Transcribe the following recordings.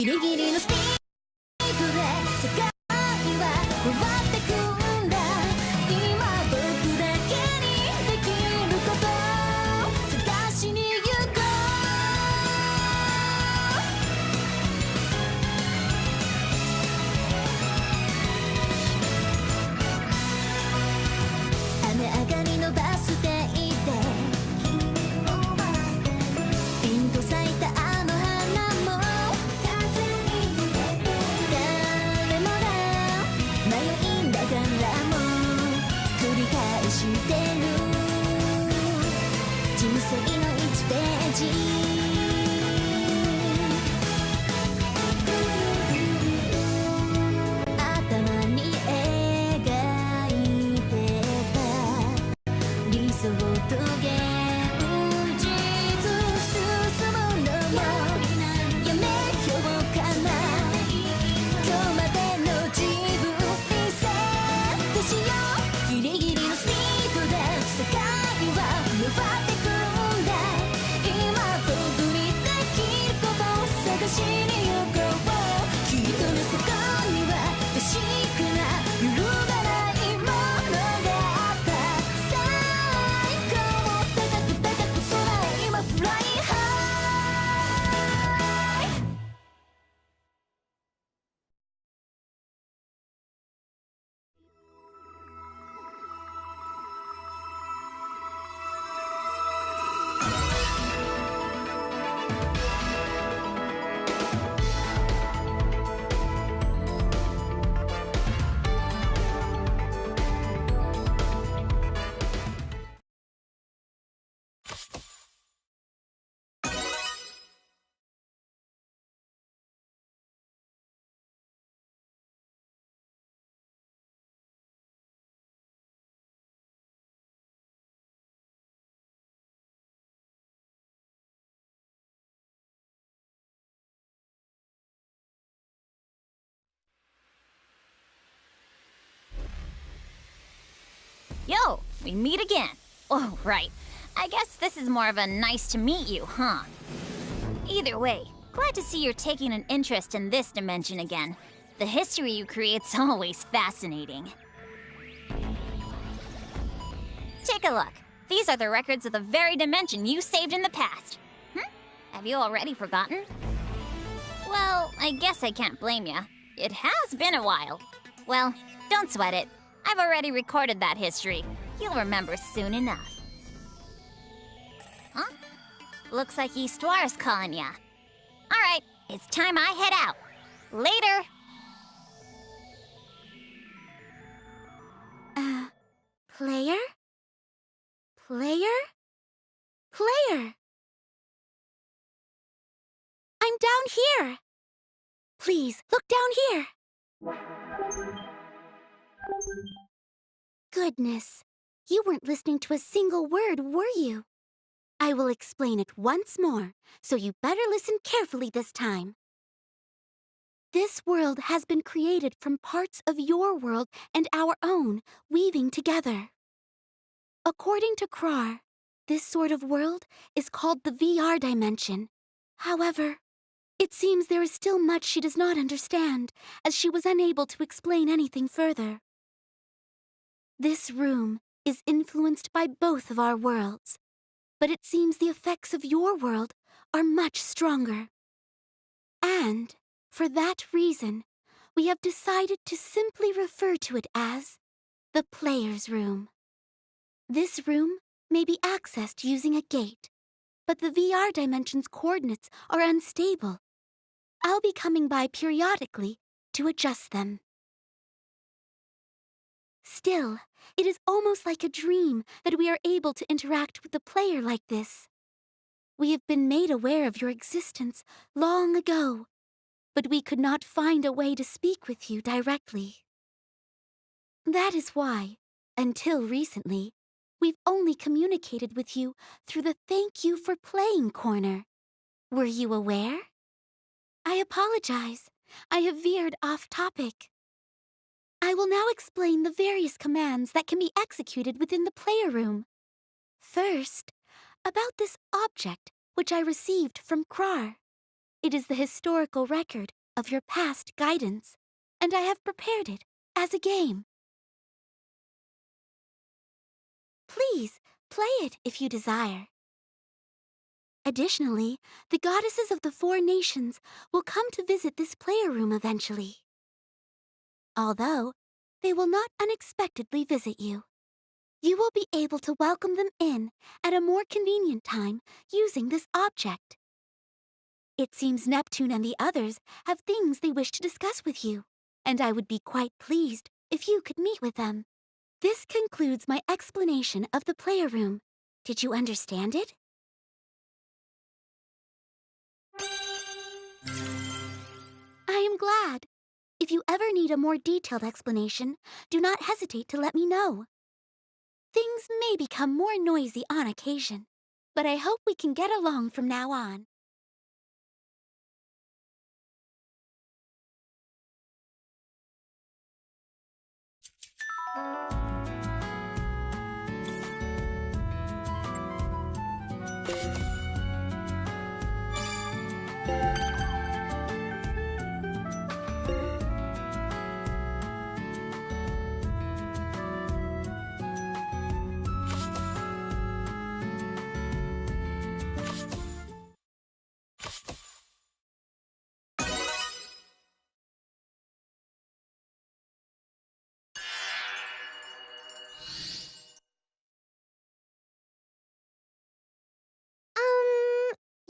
ギリギリのスピードで世界は回ってくんだ。今僕だけにできること探しに行こう。雨上がりのバス停でピンと咲いたあの花も誰もが迷いながらも繰り返してる人生の1ページ。頭に描いてた理想と現実進むのもやめようかな。今日までの自分リセットしよう。ギリギリのスピードで世界は回ってくんだ。今僕にできることを探しに行こう。きっとねそこには確かな揺るがないものがあった。最高高く高く空へ今フライハイ。Yo, we meet again. Oh, right. I guess this is more of a nice to meet you, huh? Either way, glad to see you're taking an interest in this dimension again. The history you create's always fascinating. Take a look. These are the records of the very dimension you saved in the past. Have you already forgotten? Well, I guess I can't blame ya. It has been a while. Well, don't sweat it. I've already recorded that history. You'll remember soon enough. Huh? Looks like Eastoire's calling ya. All right, it's time I head out. Later! Player? Player? Player! I'm down here! Please, look down here! Goodness, you weren't listening to a single word, were you? I will explain it once more, so you better listen carefully this time. This world has been created from parts of your world and our own, weaving together. According to Krar, this sort of world is called the VR dimension. However, it seems there is still much she does not understand, as she was unable to explain anything further. This room is influenced by both of our worlds, but it seems the effects of your world are much stronger. And, for that reason, we have decided to simply refer to it as the Player's Room. This room may be accessed using a gate, but the VR dimension's coordinates are unstable. I'll be coming by periodically to adjust them. Still, it is almost like a dream that we are able to interact with the player like this. We have been made aware of your existence long ago, but we could not find a way to speak with you directly. That is why, until recently, we've only communicated with you through the Thank You for Playing corner. Were you aware? I apologize. I have veered off topic. I will now explain the various commands that can be executed within the player room. First, about this object which I received from Krar. It is the historical record of your past guidance, and I have prepared it as a game. Please, play it if you desire. Additionally, the goddesses of the 4 nations will come to visit this player room eventually. Although, they will not unexpectedly visit you. You will be able to welcome them in at a more convenient time using this object. It seems Neptune and the others have things they wish to discuss with you, and I would be quite pleased if you could meet with them. This concludes my explanation of the player room. Did you understand it? I am glad. If you ever need a more detailed explanation, do not hesitate to let me know. Things may become more noisy on occasion, but I hope we can get along from now on.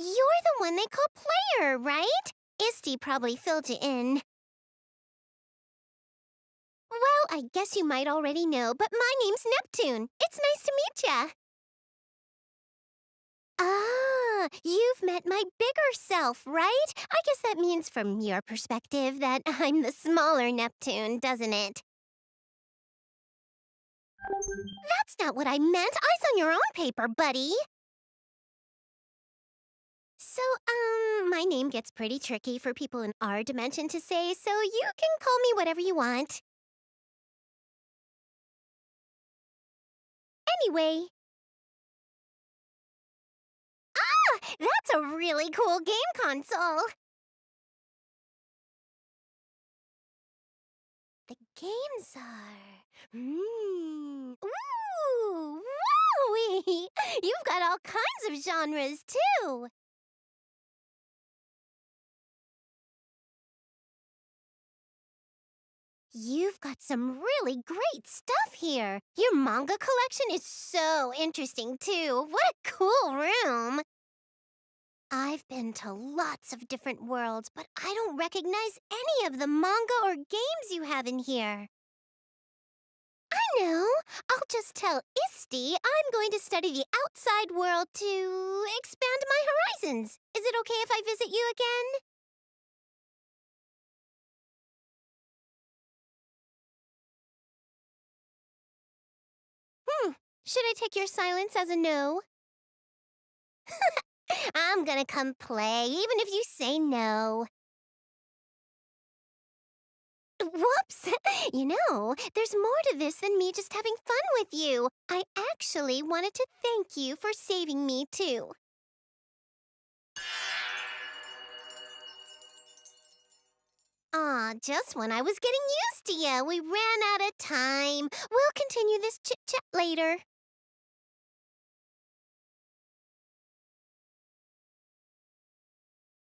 You're the one they call player, right? Isti probably filled you in. Well, I guess you might already know, but my name's Neptune. It's nice to meet ya. Ah, you've met my bigger self, right? I guess that means from your perspective that I'm the smaller Neptune, doesn't it? That's not what I meant. Eyes on your own paper, buddy. So, my name gets pretty tricky for people in our dimension to say, so you can call me whatever you want. Anyway. Ah! That's a really cool game console! The games are... Ooh! Wowee! You've got all kinds of genres, too! You've got some really great stuff here. Your manga collection is so interesting, too. What a cool room. I've been to lots of different worlds, but I don't recognize any of the manga or games you have in here. I know. I'll just tell Isti I'm going to study the outside world to expand my horizons. Is it okay if I visit you again? Should I take your silence as a no? I'm gonna come play, even if you say no. Whoops! You know, there's more to this than me just having fun with you. I actually wanted to thank you for saving me, too. Aw, just when I was getting used to you, we ran out of time. We'll continue this chit-chat later.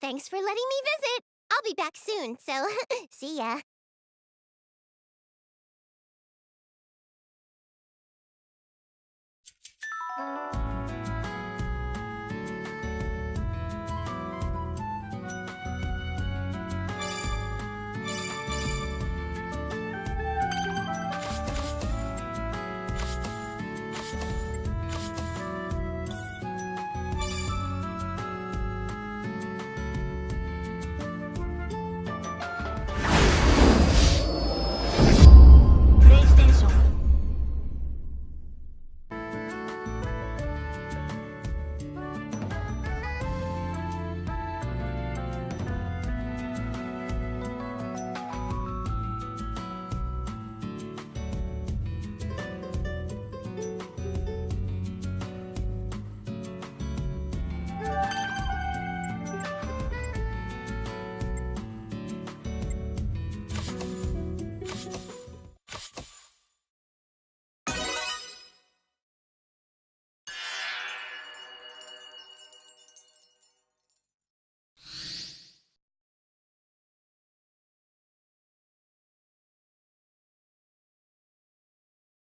Thanks for letting me visit. I'll be back soon, so see ya.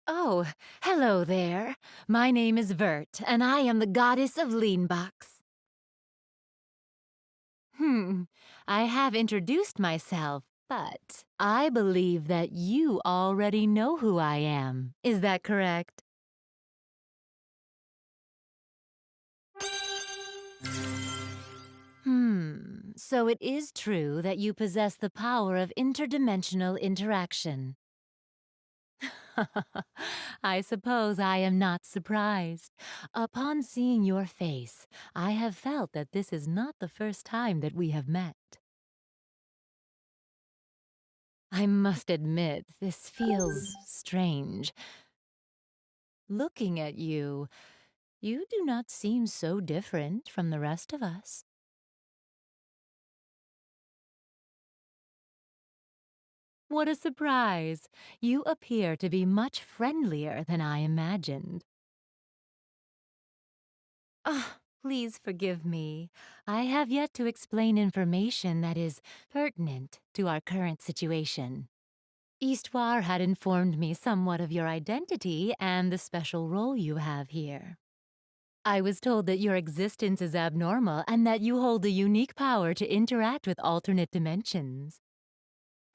Oh, hello there. My name is Virt, and I am the goddess of Leanbox. I have introduced myself, but I believe that you already know who I am. Is that correct? So it is true that you possess the power of interdimensional interaction. I suppose I am not surprised. Upon seeing your face, I have felt that this is not the first time that we have met. I must admit, this feels strange. Looking at you, you do not seem so different from the rest of us. What a surprise! You appear to be much friendlier than I imagined. Ah, please forgive me. I have yet to explain information that is pertinent to our current situation. Histoire had informed me somewhat of your identity and the special role you have here. I was told that your existence is abnormal and that you hold a unique power to interact with alternate dimensions.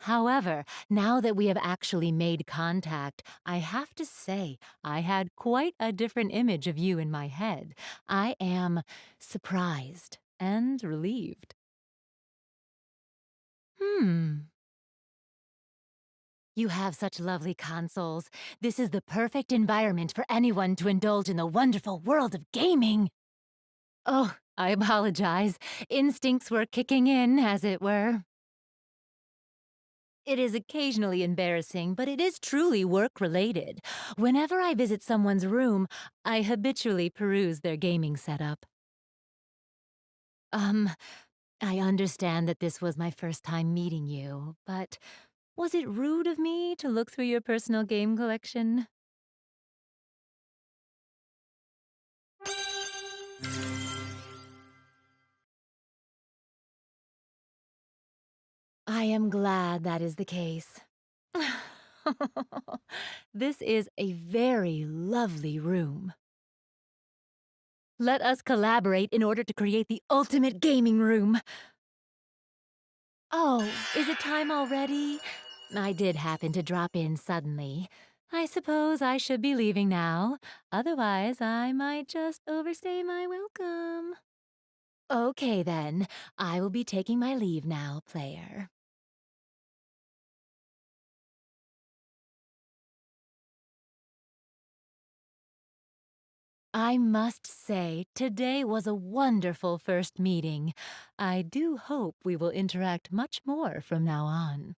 However, now that we have actually made contact, I have to say I had quite a different image of you in my head. I am surprised and relieved. You have such lovely consoles. This is the perfect environment for anyone to indulge in the wonderful world of gaming. Oh, I apologize. Instincts were kicking in, as it were. It is occasionally embarrassing, but it is truly work-related. Whenever I visit someone's room, I habitually peruse their gaming setup. I understand that this was my first time meeting you, but was it rude of me to look through your personal game collection? I am glad that is the case. This is a very lovely room. Let us collaborate in order to create the ultimate gaming room. Oh, is it time already? I did happen to drop in suddenly. I suppose I should be leaving now. Otherwise, I might just overstay my welcome. Okay, then. I will be taking my leave now, player. I must say, today was a wonderful first meeting. I do hope we will interact much more from now on.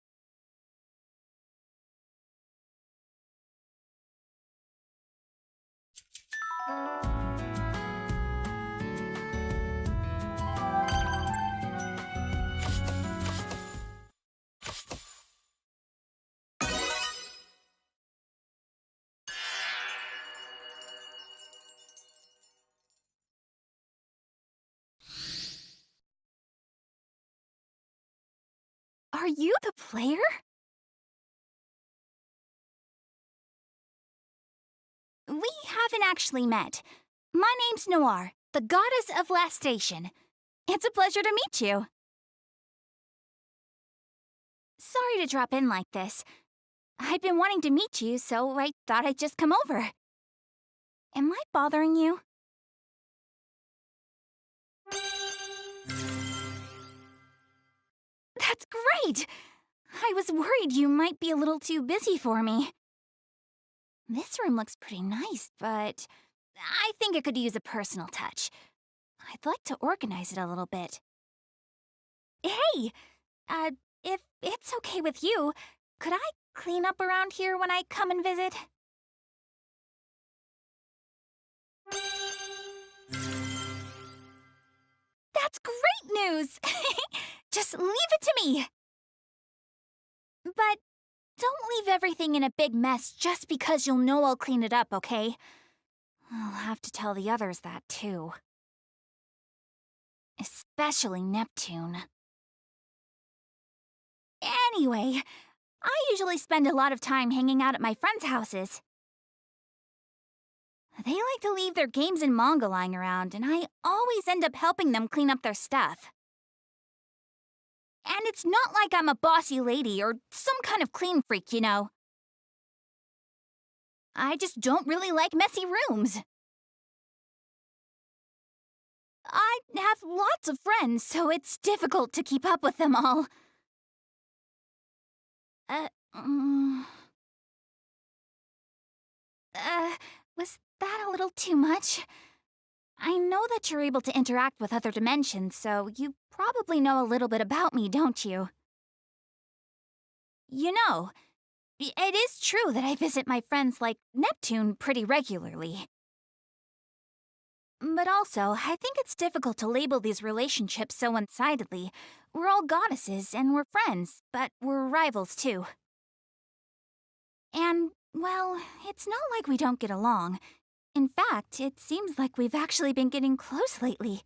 Are you the player? We haven't actually met. My name's Noir, the goddess of Last Station. It's a pleasure to meet you. Sorry to drop in like this. I'd been wanting to meet you, so I thought I'd just come over. Am I bothering you? That's great! I was worried you might be a little too busy for me. This room looks pretty nice, but I think it could use a personal touch. I'd like to organize it a little bit. Hey! If it's okay with you, could I clean up around here when I come and visit? That's great news! Just leave it to me! But don't leave everything in a big mess just because you'll know I'll clean it up, okay? I'll have to tell the others that, too. Especially Neptune. Anyway, I usually spend a lot of time hanging out at my friends' houses. They like to leave their games and manga lying around, and I always end up helping them clean up their stuff. And it's not like I'm a bossy lady or some kind of clean freak, you know. I just don't really like messy rooms. I have lots of friends, so it's difficult to keep up with them all. Was that a little too much? I know that you're able to interact with other dimensions, so you probably know a little bit about me, don't you? You know, it is true that I visit my friends like Neptune pretty regularly. But also, I think it's difficult to label these relationships so one-sidedly. We're all goddesses, and we're friends, but we're rivals too. And, well, it's not like we don't get along. In fact, it seems like we've actually been getting close lately.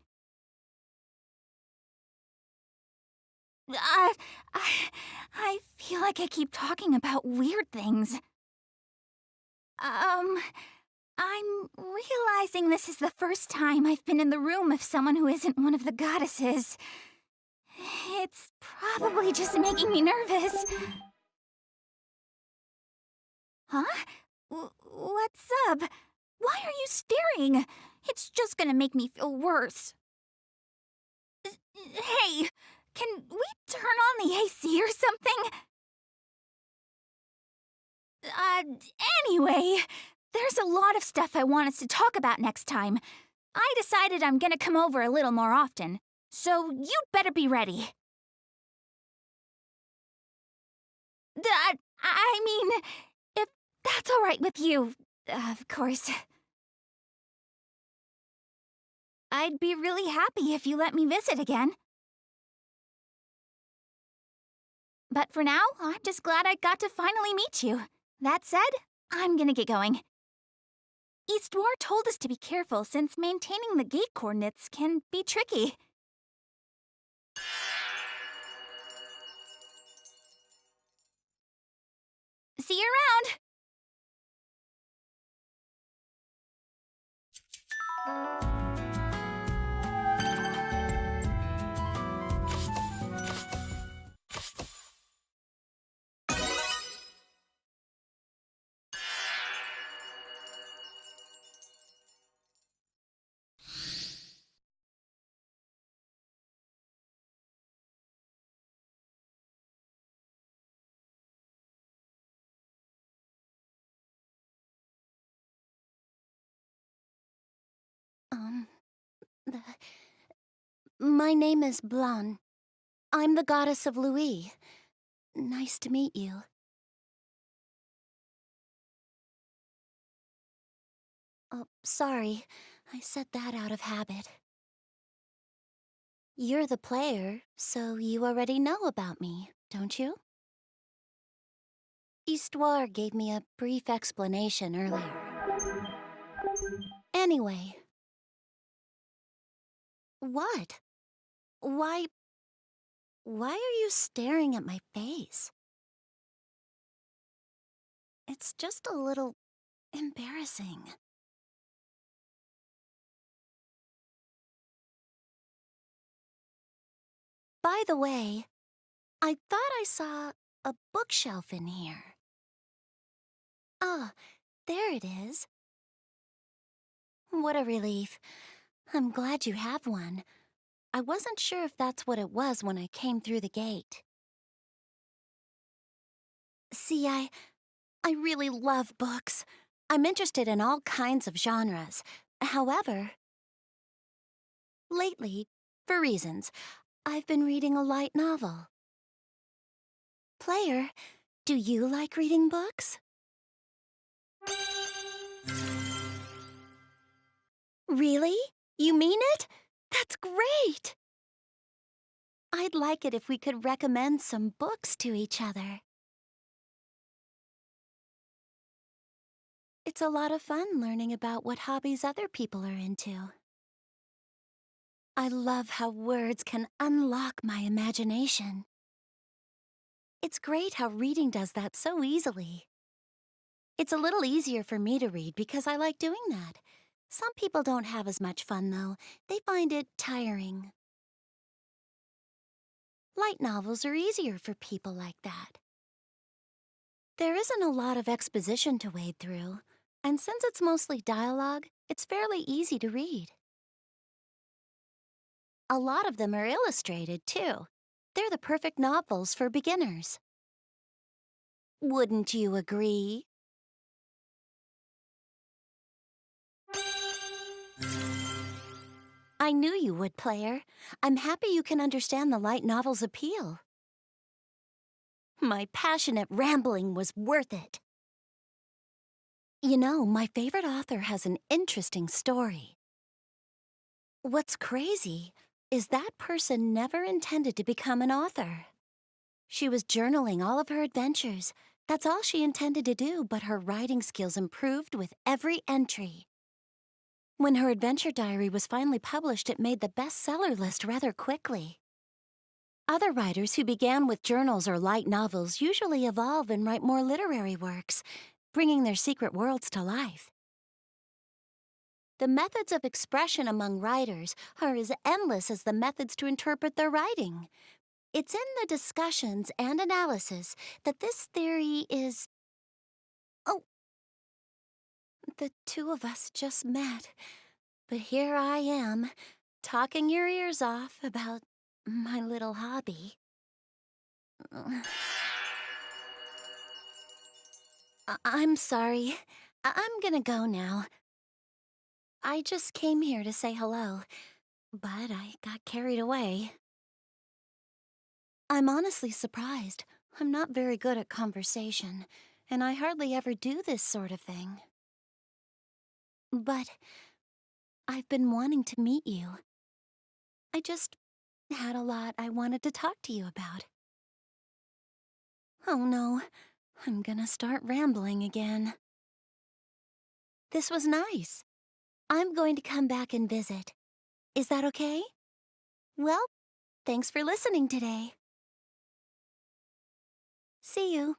I feel like I keep talking about weird things. I'm realizing this is the first time I've been in the room of someone who isn't one of the goddesses. It's probably just making me nervous. Huh? What's up? Why are you staring? It's just gonna make me feel worse. Hey, can we turn on the AC or something? Anyway, there's a lot of stuff I want us to talk about next time. I decided I'm gonna come over a little more often, so you'd better be ready. I mean, if that's all right with you, of course. I'd be really happy if you let me visit again. But for now, I'm just glad I got to finally meet you. That said, I'm gonna get going. Eastwar told us to be careful since maintaining the gate coordinates can be tricky. See you around! My name is Blanc. I'm the goddess of Louis. Nice to meet you. Oh, sorry. I said that out of habit. You're the player, so you already know about me, don't you? Eastwar gave me a brief explanation earlier. Anyway. What? Why are you staring at my face? It's just a little embarrassing. By the way, I thought I saw a bookshelf in here. Ah, there it is. What a relief. I'm glad you have one. I wasn't sure if that's what it was when I came through the gate. See, I really love books. I'm interested in all kinds of genres. However, lately, for reasons, I've been reading a light novel. Player, do you like reading books? Really? You mean it? That's great! I'd like it if we could recommend some books to each other. It's a lot of fun learning about what hobbies other people are into. I love how words can unlock my imagination. It's great how reading does that so easily. It's a little easier for me to read because I like doing that. Some people don't have as much fun, though. They find it tiring. Light novels are easier for people like that. There isn't a lot of exposition to wade through, and since it's mostly dialogue, it's fairly easy to read. A lot of them are illustrated, too. They're the perfect novels for beginners. Wouldn't you agree? I knew you would, player. I'm happy you can understand the light novel's appeal. My passionate rambling was worth it. You know, my favorite author has an interesting story. What's crazy is that person never intended to become an author. She was journaling all of her adventures. That's all she intended to do, but her writing skills improved with every entry. When her adventure diary was finally published, it made the bestseller list rather quickly. Other writers who began with journals or light novels usually evolve and write more literary works, bringing their secret worlds to life. The methods of expression among writers are as endless as the methods to interpret their writing. It's in the discussions and analysis that this theory is... Oh! The two of us just met, but here I am, talking your ears off about my little hobby. I'm sorry. I'm gonna go now. I just came here to say hello, but I got carried away. I'm honestly surprised. I'm not very good at conversation, and I hardly ever do this sort of thing. But I've been wanting to meet you. I just had a lot I wanted to talk to you about. Oh no, I'm gonna start rambling again. This was nice. I'm going to come back and visit. Is that okay? Well, thanks for listening today. See you.